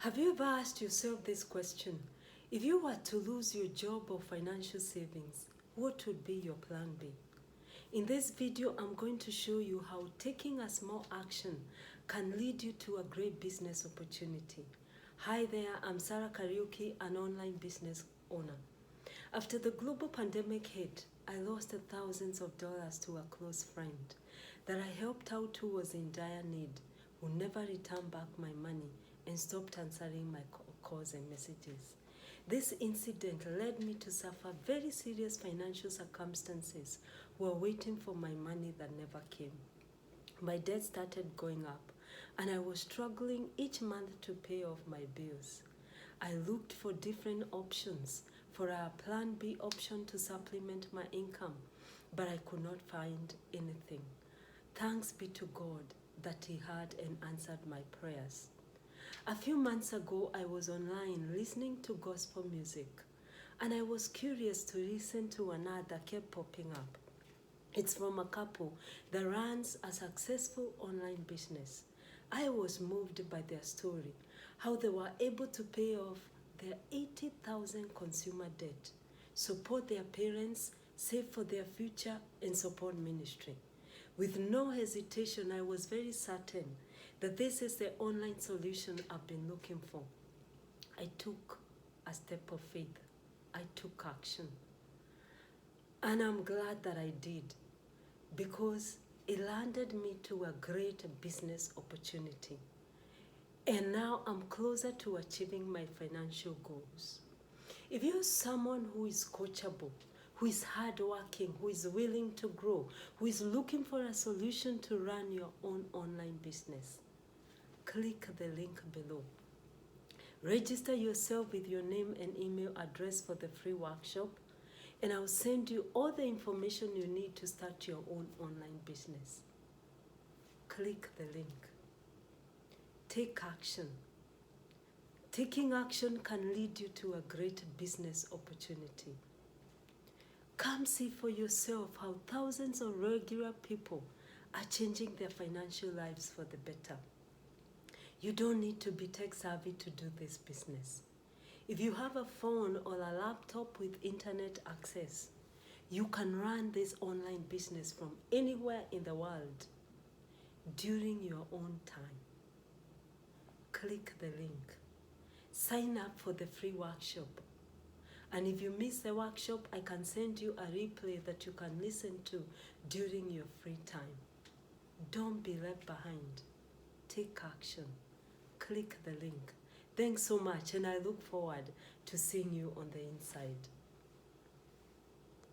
Have you ever asked yourself this question? If you were to lose your job or financial savings, what would be your plan B? In this video, I'm going to show you how taking a small action can lead you to a great business opportunity. Hi there, I'm Sarah Kariuki, an online business owner. After the global pandemic hit, I lost thousands of dollars to a close friend that I helped out who was in dire need, who never returned back my money and stopped answering my calls and messages. This incident led me to suffer very serious financial circumstances while waiting for my money that never came. My debt started going up, and I was struggling each month to pay off my bills. I looked for different options for a plan B option to supplement my income, but I could not find anything. Thanks be to God that He heard and answered my prayers. A few months ago, I was online listening to gospel music, and I was curious to listen to an ad that kept popping up. It's from a couple that runs a successful online business. I was moved by their story, how they were able to pay off their $80,000 consumer debt, support their parents, save for their future, and support ministry. With no hesitation, I was very certain that this is the online solution I've been looking for. I took a step of faith. I took action. And I'm glad that I did, because it landed me to a great business opportunity. And now I'm closer to achieving my financial goals. If you're someone who is coachable, who is hardworking, who is willing to grow, who is looking for a solution to run your own online business, click the link below. Register yourself with your name and email address for the free workshop, and I'll send you all the information you need to start your own online business. Click the link. Take action. Taking action can lead you to a great business opportunity. Come see for yourself how thousands of regular people are changing their financial lives for the better. You don't need to be tech savvy to do this business. If you have a phone or a laptop with internet access, you can run this online business from anywhere in the world during your own time. Click the link. Sign up for the free workshop. And if you miss the workshop, I can send you a replay that you can listen to during your free time. Don't be left behind. Take action. Click the link. Thanks so much, and I look forward to seeing you on the inside.